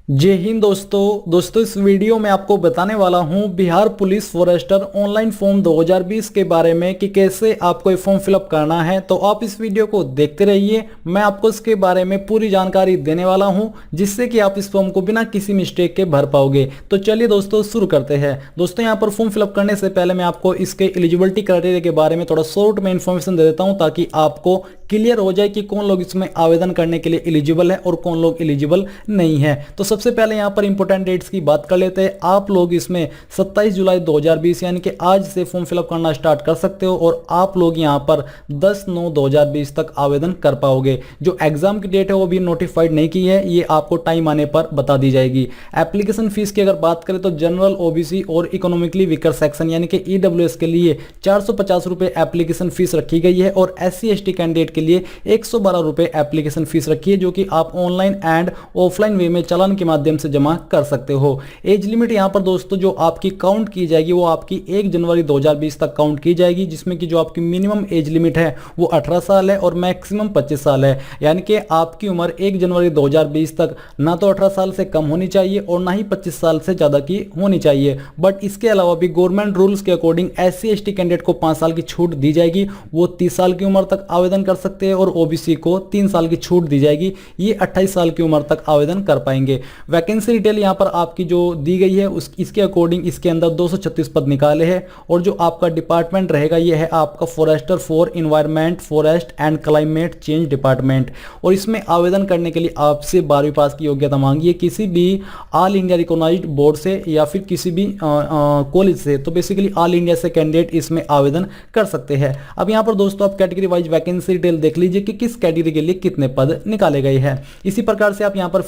जय हिंद दोस्तों इस वीडियो में आपको बताने वाला हूं Bihar police forester online form 2020 के बारे में कि कैसे आपको ये फॉर्म फिलअप करना है। तो आप इस वीडियो को देखते रहिए, मैं आपको इसके बारे में पूरी जानकारी देने वाला हूं जिससे कि आप इस फॉर्म को बिना किसी मिस्टेक के भर पाओगे। तो चलिए दोस्तों शुरू करते हैं। दोस्तों यहाँ पर फॉर्म फिलअप करने से पहले मैं आपको इसके एलिजिबिलिटी क्राइटेरिया के बारे में थोड़ा शॉर्ट में इन्फॉर्मेशन दे देता हूँ ताकि आपको क्लियर हो जाए कि कौन लोग इसमें आवेदन करने के लिए एलिजिबल है और कौन लोग एलिजिबल नहीं है। तो सबसे पहले यहाँ पर इंपॉर्टेंट डेट्स की बात कर लेते हैं। आप लोग इसमें 27 जुलाई 2020 यानी कि आज से फॉर्म फिलअप करना स्टार्ट कर सकते हो और आप लोग यहाँ पर 10/9/2020 तक आवेदन कर पाओगे। जो एग्जाम की डेट है वो भी नोटिफाइड नहीं की है, ये आपको टाइम आने पर बता दी जाएगी। एप्लीकेशन फीस की अगर बात करें तो जनरल, ओबीसी और इकोनॉमिकली वीकर सेक्शन यानी कि ईडब्ल्यूएस के लिए 450 रुपए एप्लीकेशन फीस रखी गई है और SC/ST कैंडिडेट के लिए 112 रुपए एप्लीकेशन फीस रखी है, जो कि आप ऑनलाइन एंड ऑफलाइन वे में चालान के माध्यम से जमा कर सकते हो। एज लिमिट यहाँ पर दोस्तों जो आपकी काउंट की जाएगी वो आपकी 1 जनवरी 2020 तक काउंट की जाएगी, जिसमें कि जो आपकी मिनिमम एज लिमिट है वो 18 साल है और मैक्सिमम 25 साल है। यानी कि आपकी उम्र 1 जनवरी 2020 तक ना तो 18 साल से कम होनी चाहिए और ना ही 25 साल से ज़्यादा की होनी चाहिए। बट इसके अलावा भी गवर्नमेंट रूल्स के अकॉर्डिंग SC/ST कैंडिडेट को 5 साल की छूट दी जाएगी, वो 30 साल की उम्र तक आवेदन कर सकते हैं और ओबीसी को 3 साल की छूट दी जाएगी, ये 28 साल की उम्र तक आवेदन कर पाएंगे। वैकेंसी डिटेल यहाँ पर आपकी जो दी गई है इसके अकॉर्डिंग इसके अंदर 236 पद निकाले हैं और जो आपका डिपार्टमेंट रहेगा ये है आपका forester for environment, forest and climate change department. और इसमें आवेदन करने के लिए आपसे 12वीं पास की योग्यता मांगी है किसी भी ऑल इंडिया रिकॉग्नाइज्ड बोर्ड से या फिर किसी भी कॉलेज से। तो बेसिकली ऑल इंडिया से कैंडिडेट इसमें आवेदन कर सकते हैं। अब यहाँ पर दोस्तों आप कैटेगरी वाइज वैकेंसी डिटेल देख लीजिए कि किस कैटेगरी के लिए कितने पद निकाले गए हैं। इसी प्रकार से आप यहाँ पर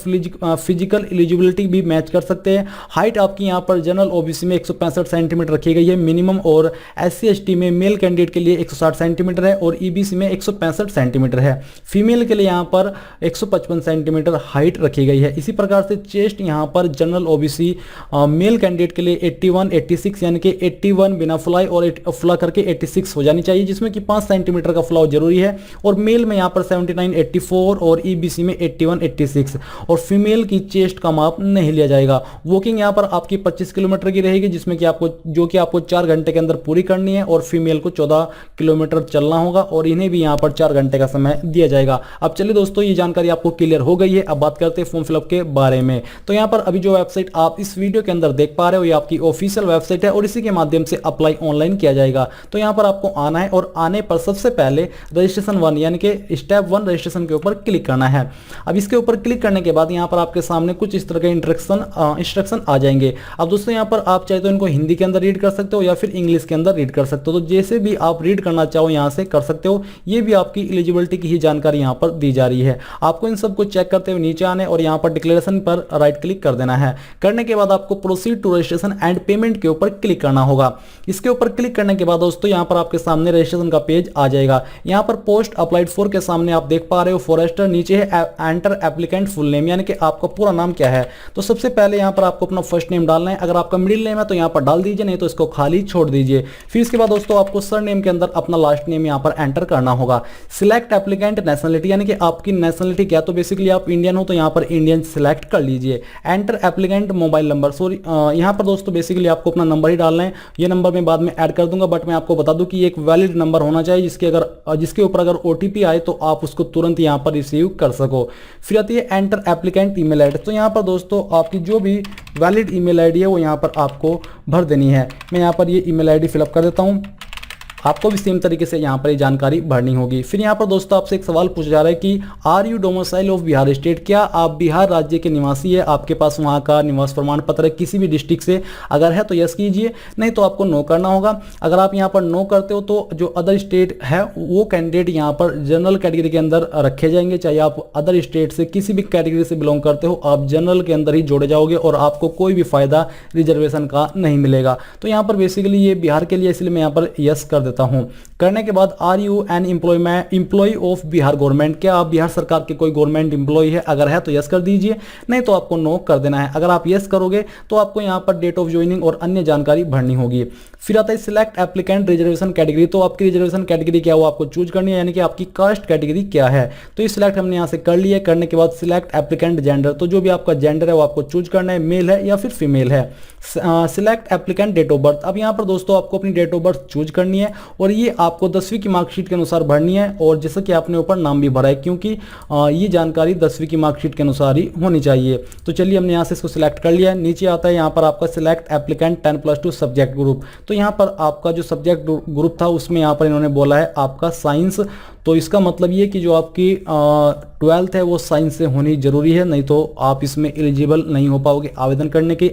फिजिकल एलिजिबिलिटी भी मैच कर सकते हैं। हाइट आपकी यहाँ पर जनरल ओबीसी में 165 सेंटीमीटर रखी गई है मिनिमम और SC/ST में मेल कैंडिडेट के लिए 160 सेंटीमीटर है और EBC में 165 सेंटीमीटर है। फीमेल के लिए यहाँ पर 155 सेंटीमीटर हाइट रखी गई है। इसी प्रकार से चेस्ट यहाँ पर जनरल ओबीसी मेल कैंडिडेट के लिए 81, 86 यानी कि 81 बिना फुलाई और फुला करके 86 हो जानी चाहिए, जिसमें कि 5 सेंटीमीटर का फुलाव जरूरी है। और मेल में यहाँ पर 79, 84 और EBC में 81, 86 और फीमेल की चेस्ट का माप नहीं लिया जाएगा। वॉकिंग यहाँ पर आपकी 25 किलोमीटर की रहेगी, जिसमें कि आपको 4 घंटे के अंदर पूरी करनी है और फीमेल को 14 किलोमीटर चलना होगा और इन्हें भी यहाँ पर 4 घंटे का समय दिया जाएगा। अब चलिए दोस्तों ये जानकारी आपको क्लियर हो गई है। अब बात करते हैं फॉर्म फिलअप के बारे में। तो यहाँ पर अभी जो वेबसाइट आप इस वीडियो के अंदर देख पा रहे हो ये आपकी ऑफिशियल वेबसाइट है और इसी के माध्यम से अप्लाई ऑनलाइन किया जाएगा। तो यहाँ पर आपको आना है और आने पर सबसे पहले रजिस्ट्रेशन 1 यानी कि स्टेप 1 रजिस्ट्रेशन के ऊपर क्लिक करना है। अब इसके ऊपर क्लिक करने के बाद यहाँ पर आपके सामने कुछ इस तरह के इंस्ट्रक्शन आ जाएंगे। अब दोस्तों यहाँ पर आप चाहे तो इनको हिंदी के अंदर रीड कर सकते हो या फिर इंग्लिश के अंदर रीड कर सकते हो। तो जैसे भी आप रीड करना चाहो यहाँ से कर सकते हो। ये भी आपकी एलिजिबिलिटी की ही जानकारी यहाँ पर दी जा रही है। आपको इन सबको चेक करते हुए नीचे आने और यहाँ पर डिक्लेरेशन पर राइट क्लिक कर देना है। करने के बाद आपको proceed to registration and payment के ऊपर क्लिक करना होगा। इसके ऊपर क्लिक करने के बाद दोस्तों यहाँ पर आपके सामने रजिस्ट्रेशन का पेज आ जाएगा। यहाँ पर पोस्ट अप्लाइड फॉर के सामने आप देख पा रहे हो फॉरेस्टर, नीचे है एंटर एप्लीकेंट फुल नेम यानी कि आपका पूरा नाम क्या है। तो सबसे पहले यहाँ पर आपको अपना फर्स्ट नेम डालना है। अगर आपका मिडिल नेम है तो यहाँ पर डाल दीजिए, नहीं तो इसको खाली छोड़ दीजिए। फिर इसके बाद दोस्तों आपको सर नेम के अंदर अपना लास्ट नेम यहाँ पर एंटर करना होगा। सिलेक्ट एप्लीकेंट नेशनलिटी यानी कि आपकी नेशनलिटी क्या, तो बेसिकली आप इंडियन हो तो यहाँ पर इंडियन सिलेक्ट कर लीजिए। Enter applicant mobile number, sorry यहाँ पर दोस्तों बेसिकली आपको अपना नंबर ही डालना है। ये नंबर मैं बाद में ऐड कर दूंगा, बट मैं आपको बता दूं कि ये एक वैलिड नंबर होना चाहिए जिसके ऊपर अगर OTP आए तो आप उसको तुरंत यहाँ पर रिसीव कर सको। फिर आती है एंटर एप्लीकेंट ईमेल आईडी। तो यहाँ पर दोस्तों आपकी जो भी वैलिड ईमेल आईडी है वो यहाँ पर आपको भर देनी है। मैं यहाँ पर ये ईमेल आईडी फिलअप कर देता हूँ। आपको भी सेम तरीके से यहाँ पर ये जानकारी भरनी होगी। फिर यहाँ पर दोस्तों आपसे एक सवाल पूछा जा रहा है कि are you domicile of Bihar state, क्या आप बिहार राज्य के निवासी है, आपके पास वहाँ का निवास प्रमाण पत्र है किसी भी डिस्ट्रिक्ट से। अगर है तो यस कीजिए, नहीं तो आपको नो करना होगा। अगर आप यहाँ पर नो करते हो तो जो अदर स्टेट है वो कैंडिडेट यहाँ पर जनरल कैटेगरी के अंदर रखे जाएंगे। चाहे आप अदर स्टेट से किसी भी कैटेगरी से बिलोंग करते हो, आप जनरल के अंदर ही जोड़े जाओगे और आपको कोई भी फायदा रिजर्वेशन का नहीं मिलेगा। तो यहाँ पर बेसिकली ये बिहार के लिए, इसलिए मैं यहाँ पर यस कर देता हूँ। करने के बाद are you an employ of Bihar government, क्या आप बिहार सरकार के कोई गवर्नमेंट एम्प्लॉय है? अगर है तो यस कर दीजिए, नहीं तो आपको नो कर देना है। अगर आप यस करोगे तो आपको यहाँ पर डेट ऑफ ज्वाइनिंग और अन्य जानकारी भरनी होगी। फिर आता है सिलेक्ट एप्लीकेंट रिजर्वेशन कैटेगरी, तो आपकी रिजर्वेशन कैटेगरी क्या है वो आपको चूज करनी है, यानी कि आपकी कास्ट कैटेगरी क्या है। तो ये सिलेक्ट हमने यहाँ से कर लिया। करने के बाद सिलेक्ट एप्लीकेंट जेंडर, तो जो भी आपका जेंडर है वो आपको चूज करना है, मेल है या फिर फीमेल है। Select applicant date of birth, अब यहाँ पर दोस्तों आपको अपनी डेट ऑफ बर्थ चूज करनी है और ये आपको 10वीं की मार्कशीट के अनुसार भरनी है। और जैसा कि आपने ऊपर नाम भी भरा है, क्योंकि ये जानकारी 10वीं की मार्कशीट के अनुसार ही होनी चाहिए। तो चलिए हमने यहाँ से इसको सिलेक्ट कर लिया है। नीचे आता है यहाँ पर आपका सिलेक्ट एप्लीकेंट 10+2 सब्जेक्ट ग्रुप, तो यहाँ पर आपका जो सब्जेक्ट ग्रुप था उसमें यहाँ पर इन्होंने बोला है आपका साइंस। तो इसका मतलब ये कि जो आपकी 12th है वो साइंस से होनी जरूरी है, नहीं तो आप इसमें एलिजिबल नहीं हो पाओगे आवेदन करने के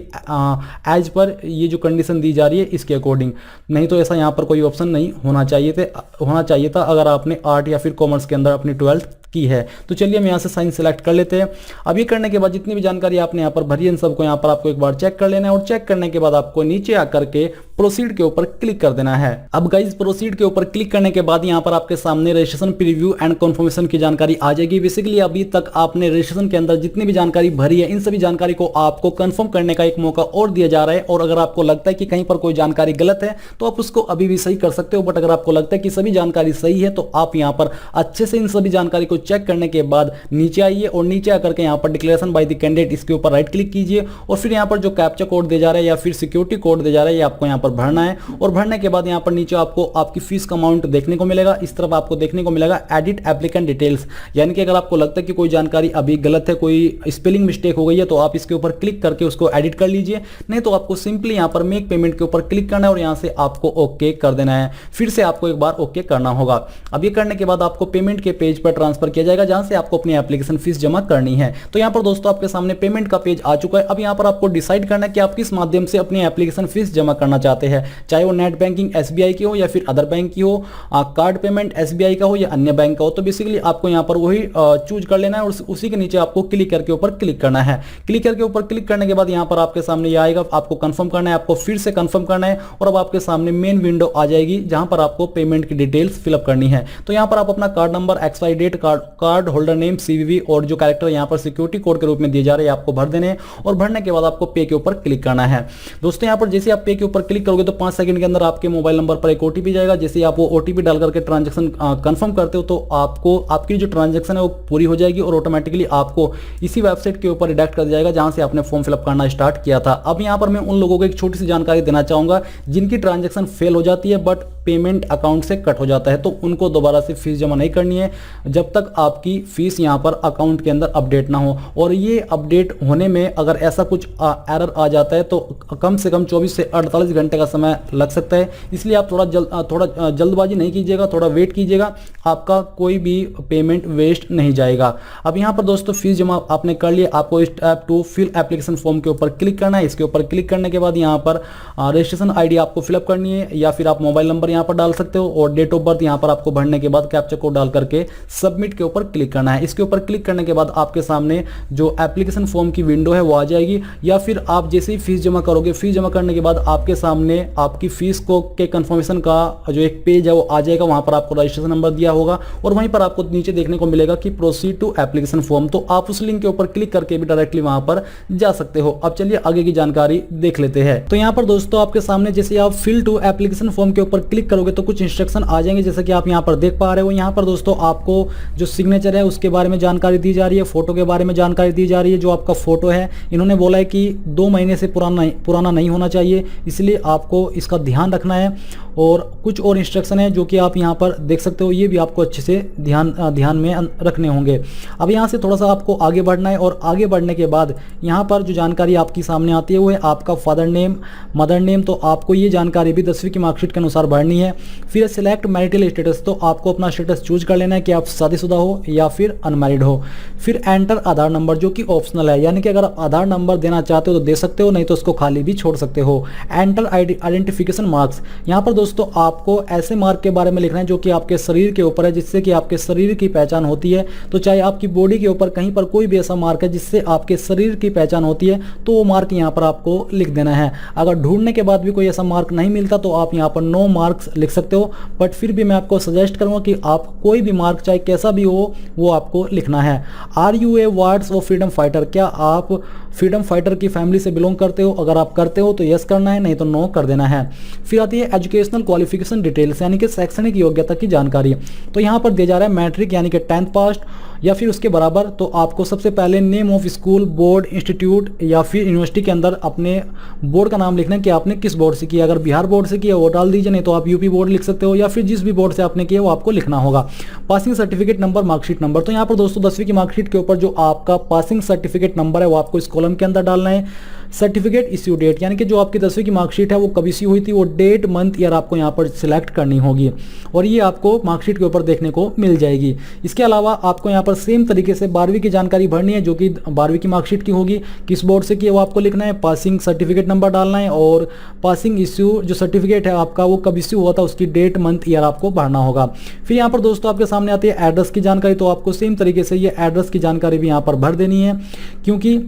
एज पर ये जो कंडीशन दी जा रही है इसके अकॉर्डिंग। नहीं तो ऐसा यहाँ पर कोई ऑप्शन नहीं होना चाहिए था अगर आपने आर्ट या फिर कॉमर्स के अंदर अपनी 12th की है। तो चलिए हम यहाँ से साइंस सेलेक्ट कर लेते हैं। अब ये करने के बाद जितनी भी जानकारी आपने यहाँ पर भरी है इन सबको यहाँ पर आपको एक बार चेक कर लेना है और चेक करने के बाद आपको नीचे आकर के प्रोसीड के ऊपर क्लिक कर देना है। अब गाइस प्रोसीड के ऊपर क्लिक करने के बाद यहाँ पर आपके सामने रजिस्ट्रेशन प्रीव्यू एंड कंफर्मेशन की जानकारी आ जाएगी। बेसिकली अभी तक आपने रजिस्ट्रेशन के अंदर जितनी भी जानकारी भरी है इन सभी जानकारी को आपको कंफर्म करने का एक मौका और दिया जा रहा है। और अगर आपको लगता है कि कहीं पर कोई जानकारी गलत है तो आप उसको अभी भी सही कर सकते हो, बट अगर आपको लगता है कि सभी जानकारी सही है तो आप यहाँ पर अच्छे से इन सभी जानकारी को चेक करने के बाद नीचे आइए और नीचे आकर के यहाँ पर डिक्लेरेशन बाय द कैंडिडेट इसके ऊपर राइट क्लिक कीजिए और फिर यहाँ पर जो कैप्चा कोड दे जा रहा है या फिर सिक्योरिटी कोड दे जा रहा है ये आपको यहाँ पर भरना है। और भरने के बाद यहाँ पर नीचे आपको आपकी फीस का अमाउंट देखने को मिलेगा। इस तरफ आपको देखने को मिलेगा एडिट एप्लीकेंट डिटेल्स, यानी कि अगर आपको लगता है कि कोई जानकारी अभी गलत है, कोई स्पेलिंग मिस्टेक हो गई है तो आप इसके ऊपर क्लिक करके उसको एडिट कर लीजिए, नहीं तो आपको सिंपली यहाँ पर मेक पेमेंट के ऊपर क्लिक करना है और यहाँ से आपको ओके कर देना है। फिर से आपको एक बार ओके करना होगा। अब ये करने के बाद आपको पेमेंट के पेज पर ट्रांसफर किया जाएगा जहां से आपको अपनी एप्लीकेशन फीस जमा करनी है। तो यहाँ पर दोस्तों आपके सामने पेमेंट का पेज आ चुका है। अब यहाँ पर आपको डिसाइड करना है कि आप किस माध्यम से अपनी एप्लीकेशन फीस जमा करना चाहते हैं, चाहे वो नेट बैंकिंग एसबीआई की हो या फिर अदर बैंक की हो, कार्ड पेमेंट एसबीआई का हो या अन्य बैंक का हो। तो बेसिकली आपको यहाँ पर वही चूज कर लेना है और उसी के नीचे आपको क्लिक करके ऊपर क्लिक करना है। क्लिक करके ऊपर क्लिक करने के बाद यहाँ पर आपके सामने ये आएगा, आपको कंफर्म करना है, आपको फिर से कंफर्म करना है और अब आपके सामने मेन विंडो आ जाएगी जहां पर आपको पेमेंट की डिटेल्स फिलअप करनी है। तो यहाँ पर आप अपना card number, expiry date, card holder name, CVV और जो कैरेक्टर यहाँ पर सिक्योरिटी कोड के रूप में दिए जा रहे हैं आपको भर देने और भरने के बाद आपको पे के ऊपर क्लिक करना है। दोस्तों यहाँ पर जैसे आप पे के ऊपर क्लिक करोगे तो 5 सेकंड के अंदर आपके मोबाइल नंबर पर एक ओटीपी जाएगा। जैसे आप वो ओटीपी डाल करके ट्रांजैक्शन कंफर्म करते हो तो आपको आपकी जो ट्रांजैक्शन है वो पूरी हो जाएगी और ऑटोमेटिकली आपको इसी वेबसाइट के ऊपर रिडायरेक्ट कर दिया जाएगा जहां से आपने फॉर्म फिलअप करना स्टार्ट किया था। अब यहाँ पर मैं उन लोगों को एक छोटी सी जानकारी देना चाहूंगा जिनकी ट्रांजैक्शन फेल हो जाती है बट पेमेंट अकाउंट से कट हो जाता है, तो उनको दोबारा से फीस जमा नहीं करनी है जब तक आपकी फीस यहाँ पर अकाउंट के अंदर अपडेट ना हो। और ये अपडेट होने में अगर ऐसा कुछ एरर आ जाता है तो कम से कम 24 से 48 घंटे का समय लग सकता है। इसलिए आप थोड़ा जल्दबाजी नहीं कीजिएगा, थोड़ा वेट कीजिएगा, आपका कोई भी पेमेंट वेस्ट नहीं जाएगा। अब यहाँ पर दोस्तों फीस जमा आपने कर लिया, आपको स्टेप 2 फिल एप्लीकेशन फॉर्म के ऊपर क्लिक करना है। इसके ऊपर क्लिक करने के बाद यहाँ पर रजिस्ट्रेशन आईडी आपको फिलअप करनी है या फिर आप मोबाइल नंबर यहाँ पर डाल सकते हो और डेट ऑफ बर्थ यहाँ पर आपको भरने के बाद कैप्चा कोड डाल करके सबमिट के ऊपर क्लिक करना है। इसके ऊपर क्लिक करने के बाद आपके सामने जो एप्लीकेशन फॉर्म की विंडो है वो आ जाएगी, या फिर आप जैसे ही फीस जमा करोगे, फीस जमा करने के बाद आपके सामने आपकी फीस को के कंफर्मेशन का जो एक पेज है वो आ जाएगा। वहां पर आपको रजिस्ट्रेशन नंबर दिया होगा और वहीं पर आपको नीचे देखने को मिलेगा कि प्रोसीड टू एप्लीकेशन फॉर्म, तो आप उस लिंक के ऊपर क्लिक करके भी डायरेक्टली वहां पर जा सकते हो। अब चलिए आगे की जानकारी देख लेते हैं। तो यहाँ पर दोस्तों आपके सामने जैसे आप फिल टू एप्लीकेशन फॉर्म के ऊपर क्लिक करोगे तो कुछ इंस्ट्रक्शन आ जाएंगे जैसे कि आप यहाँ पर देख पा रहे हो। यहाँ पर दोस्तों आपको जो सिग्नेचर है उसके बारे में जानकारी दी जा रही है, फोटो के बारे में जानकारी दी जा रही है। जो आपका फोटो है इन्होंने बोला है कि 2 महीने से पुराना नहीं होना चाहिए, इसलिए आपको इसका ध्यान रखना है। और कुछ और इंस्ट्रक्शन है जो कि आप यहाँ पर देख सकते हो, ये भी आपको अच्छे से ध्यान में रखने होंगे। अब यहाँ से थोड़ा सा आपको आगे बढ़ना है और आगे बढ़ने के बाद यहाँ पर जो जानकारी आपकी सामने आती है वो है आपका फादर नेम, मदर नेम, तो आपको ये जानकारी भी 10वीं की मार्कशीट के अनुसार भरनी है। फिर सिलेक्ट मैरिटल स्टेटस, तो आपको अपना स्टेटस चूज कर लेना है कि आप शादीशुदा हो या फिर अनमैरिड हो। फिर एंटर आधार नंबर जो कि ऑप्शनल है, यानी कि अगर आप आधार नंबर देना चाहते हो तो दे सकते हो, नहीं तो उसको खाली भी छोड़ सकते हो। एंटर आइडेंटिफिकेशन मार्क्स, यहाँ पर दोस्तों आपको ऐसे मार्क के बारे में लिखना है जो कि आपके शरीर के ऊपर है, जिससे कि आपके शरीर की पहचान होती है। तो चाहे आपकी बॉडी के ऊपर कहीं पर कोई भी ऐसा मार्क है जिससे आपके शरीर की पहचान होती है तो वो मार्क यहाँ पर आपको लिख देना है। अगर ढूंढने के बाद भी कोई ऐसा मार्क नहीं मिलता तो आप यहाँ पर नो मार्क मार्क्स लिख सकते हो, बट फिर भी मैं आपको सजेस्ट करूँगा कि आप कोई भी मार्क चाहे कैसा भी हो वो आपको लिखना है। Are you a wards of freedom fighter, क्या आप फ्रीडम फाइटर की फैमिली से बिलोंग करते हो? अगर आप करते हो तो यस करना है, नहीं तो नो कर देना है। फिर आती है एजुकेशनल क्वालिफिकेशन डिटेल्स, यानी कि शैक्षणिक योग्यता की जानकारी। तो यहाँ पर दिया जा रहा है मैट्रिक यानी कि 10th पास या फिर उसके बराबर। तो आपको सबसे पहले name of school, board, institute या फिर यूनिवर्सिटी के अंदर अपने बोर्ड का नाम लिखना है कि आपने किस बोर्ड से किया। अगर बिहार बोर्ड से किया वो डाल दीजिए, नहीं तो आप यूपी बोर्ड लिख सकते हो, या फिर जिस भी बोर्ड से आपने किया वो आपको लिखना होगा। Passing certificate number, marksheet number. तो यहाँ पर दोस्तों 10वीं की मार्कशीट के ऊपर जो आपका पासिंग सर्टिफिकेट नंबर है वो आपको इस कॉलम के अंदर डालना है। सर्टिफिकेट इश्यू डेट, यानी कि जो आपकी 10वीं की मार्कशीट है वो कब इश्यू हुई थी, वो डेट, मंथ, ईयर आपको यहाँ पर सिलेक्ट करनी होगी और ये आपको मार्कशीट के ऊपर देखने को मिल जाएगी। इसके अलावा आपको यहाँ पर सेम तरीके से 12वीं की जानकारी भरनी है, जो कि 12वीं की मार्कशीट की होगी। किस बोर्ड से की है वो आपको लिखना है, पासिंग सर्टिफिकेट नंबर डालना है और पासिंग इश्यू जो सर्टिफिकेट है आपका वो कब इश्यू हुआ था उसकी डेट, मंथ, ईयर आपको भरना होगा। फिर यहाँ पर दोस्तों आपके सामने आती है एड्रेस की जानकारी। तो आपको सेम तरीके से ये एड्रेस की जानकारी भी यहाँ पर भर देनी है, क्योंकि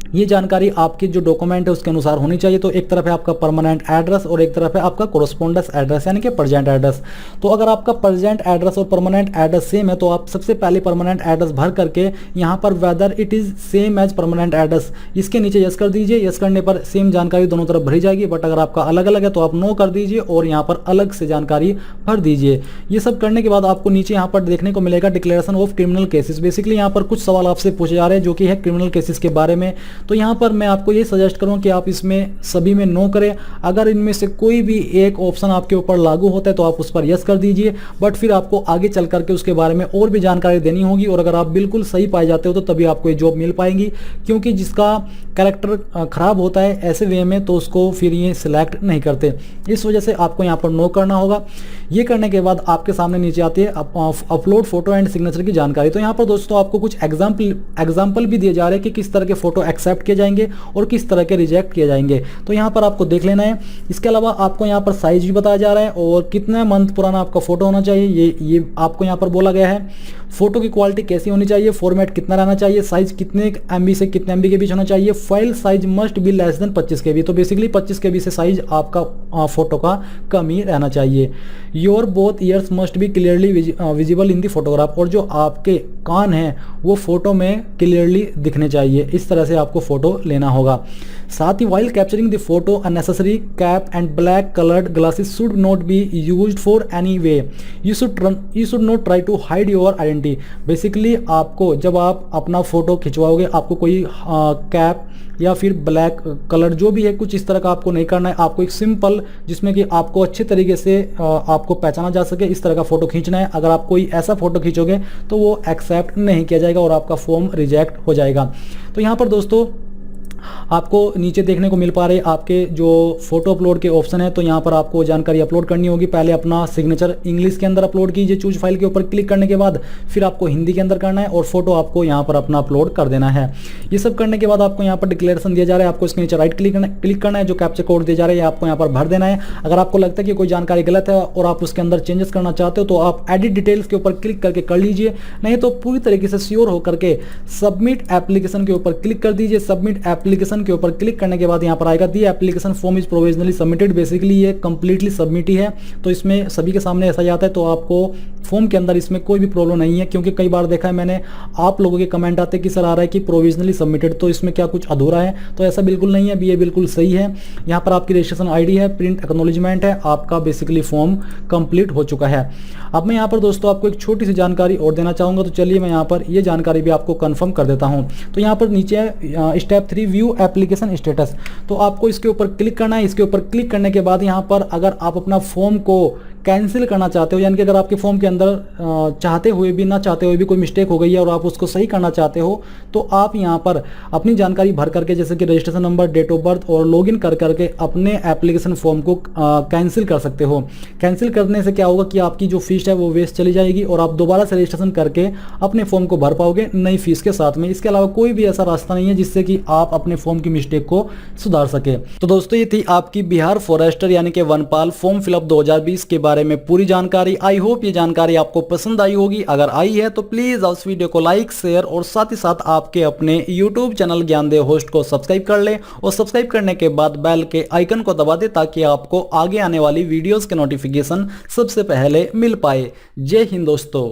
ये जानकारी आपके जो डॉक्यूमेंट है उसके अनुसार होनी चाहिए। तो एक तरफ है आपका परमानेंट एड्रेस और एक तरफ है आपका कोरस्पोंडेंस एड्रेस यानी कि प्रेजेंट एड्रेस। तो अगर आपका प्रेजेंट एड्रेस और परमानेंट एड्रेस सेम है तो आप सबसे पहले परमानेंट एड्रेस भर करके यहाँ पर whether it is same as permanent address, इसके नीचे यस कर दीजिए। यस करने पर सेम जानकारी दोनों तरफ भरी जाएगी, बट अगर आपका अलग अलग है तो आप नो कर दीजिए और यहाँ पर अलग से जानकारी भर दीजिए। ये सब करने के बाद आपको नीचे यहाँ पर देखने को मिलेगा declaration of criminal cases. Basically यहाँ पर कुछ सवाल आपसे पूछे जा रहे हैं जो कि है क्रिमिनल केसेस के बारे में। तो यहाँ पर मैं आपको ये सजेस्ट करूंगा कि आप इसमें सभी में नो करें। अगर इनमें से कोई भी एक ऑप्शन आपके ऊपर लागू होता है तो आप उस पर यस कर दीजिए, बट फिर आपको आगे चल करके उसके बारे में और भी जानकारी देनी होगी और अगर आप बिल्कुल सही पाए जाते हो तो तभी आपको ये जॉब मिल पाएगी, क्योंकि जिसका कैरेक्टर खराब होता है ऐसे वे में तो उसको फिर ये सिलेक्ट नहीं करते। इस वजह से आपको यहाँ पर नो करना होगा। ये करने के बाद आपके सामने नीचे आती है अपलोड फोटो एंड सिग्नेचर की जानकारी। तो यहाँ पर दोस्तों आपको कुछ एग्जाम्पल भी दिए जा रहे हैं कि किस तरह के फोटो एक्सेप्ट किए जाएंगे और किस तरह के रिजेक्ट किए जाएंगे। तो यहाँ पर आपको देख लेना है। इसके अलावा आपको यहाँ पर साइज भी बताया जा रहा है और कितने मंथ पुराना आपका फोटो होना चाहिए ये आपको यहाँ पर बोला गया है। फोटो की क्वालिटी कैसी होनी चाहिए, फॉर्मेट कितना रहना चाहिए, साइज कितने MB से कितने MB के बीच होना चाहिए, file size must be less than 25 KB। तो बेसिकली 25 KB से साइज आपका फोटो का कम ही रहना चाहिए। Your both years must be clearly visible in the photograph, और जो आपके कान हैं वो फोटो में क्लियरली दिखने चाहिए। इस तरह से आपको फोटो लेना होगा। साथ ही while capturing the photo unnecessary cap and black coloured glasses should not be used for any way. You should not try to hide your identity. Basically आपको जब आप अपना फोटो खिंचवाओगे आपको कोई कैप या फिर ब्लैक कलर जो भी है कुछ इस तरह का आपको नहीं करना है। आपको एक सिंपल जिसमें कि आपको अच्छे तरीके से आपको पहचाना जा सके इस तरह का फोटो खींचना है। अगर आप कोई ऐसा फोटो खींचोगे तो वो एक्सेप्ट नहीं किया जाएगा और आपका फॉर्म रिजेक्ट हो जाएगा। तो यहाँ पर दोस्तों आपको नीचे देखने को मिल पा रहे आपके जो फोटो अपलोड के ऑप्शन है। तो यहाँ पर आपको जानकारी अपलोड करनी होगी। पहले अपना सिग्नेचर इंग्लिश के अंदर अपलोड कीजिए, चूज फाइल के ऊपर क्लिक करने के बाद फिर आपको हिंदी के अंदर करना है और फोटो आपको यहाँ पर अपना अपलोड कर देना है। ये सब करने के बाद आपको यहाँ पर डिक्लेरेशन दिया जा रहा है, आपको इसके नीचे राइट क्लिक करना है, जो कैप्चा कोड दिया जा रहा है आपको यहाँ पर भर देना है। अगर आपको लगता है कि कोई जानकारी गलत है और आप उसके अंदर चेंजेस करना चाहते हो तो आप एडिट डिटेल्स के ऊपर क्लिक करके कर लीजिए, नहीं तो पूरी तरीके से श्योर होकर के सबमिट एप्लीकेशन के ऊपर क्लिक कर दीजिए। सबमिट एप्लीकेशन के ऊपर क्लिक करने के बाद यहाँ पर आएगा the application form is provisionally submitted. Basically ये कंप्लीटली सबमिट ही है, तो इसमें सभी के सामने ऐसा जाता है। तो आपको फॉर्म के अंदर इसमें कोई भी प्रॉब्लम नहीं है, क्योंकि कई बार देखा है मैंने आप लोगों के कमेंट आते कि सर आ रहा है कि प्रोविजनली सबमिटेड, तो इसमें क्या कुछ अधूरा है? तो ऐसा बिल्कुल नहीं है, ये बिल्कुल सही है। यहाँ पर आपकी रजिस्ट्रेशन ID है, प्रिंट एक्नॉलेजमेंट है, आपका बेसिकली फॉर्म कंप्लीट हो चुका है। अब मैं यहाँ पर दोस्तों आपको एक छोटी सी जानकारी और देना चाहूँगा, तो चलिए मैं यहाँ पर ये जानकारी भी आपको कंफर्म कर देता हूँ। तो यहाँ पर नीचे है स्टेप 3 व्यू एप्लीकेशन स्टेटस। तो आपको इसके ऊपर क्लिक करना है। इसके ऊपर क्लिक करने के बाद यहाँ पर अगर आप अपना फॉर्म को कैंसिल करना चाहते हो, यानी कि अगर आपके फॉर्म के अंदर चाहते हुए भी ना चाहते हुए भी कोई मिस्टेक हो गई है और आप उसको सही करना चाहते हो, तो आप यहाँ पर अपनी जानकारी भर करके जैसे कि registration number, date of birth और लॉगिन कर करके अपने एप्लीकेशन फॉर्म को कैंसिल कर सकते हो। कैंसिल करने से क्या होगा कि आपकी जो फीस है वो वेस्ट चली जाएगी और आप दोबारा से रजिस्ट्रेशन करके अपने फॉर्म को भर पाओगे नई फीस के साथ में। इसके अलावा कोई भी ऐसा रास्ता नहीं है जिससे कि आप अपने फॉर्म की मिस्टेक को सुधार सके। तो दोस्तों ये थी आपकी बिहार फॉरेस्टर यानी कि वनपाल फॉर्म फिलअप 2020 के बारे बारे में पूरी जानकारी। आई होप ये जानकारी आपको पसंद आई होगी। अगर आई है तो प्लीज आप इस वीडियो को लाइक, शेयर और साथ ही साथ आपके अपने यूट्यूब चैनल ज्ञानदेव होस्ट को सब्सक्राइब कर ले और सब्सक्राइब करने के बाद बेल के आइकन को दबा दे ताकि आपको आगे आने वाली वीडियोस के नोटिफिकेशन सबसे पहले मिल पाए। जय हिंद दोस्तों।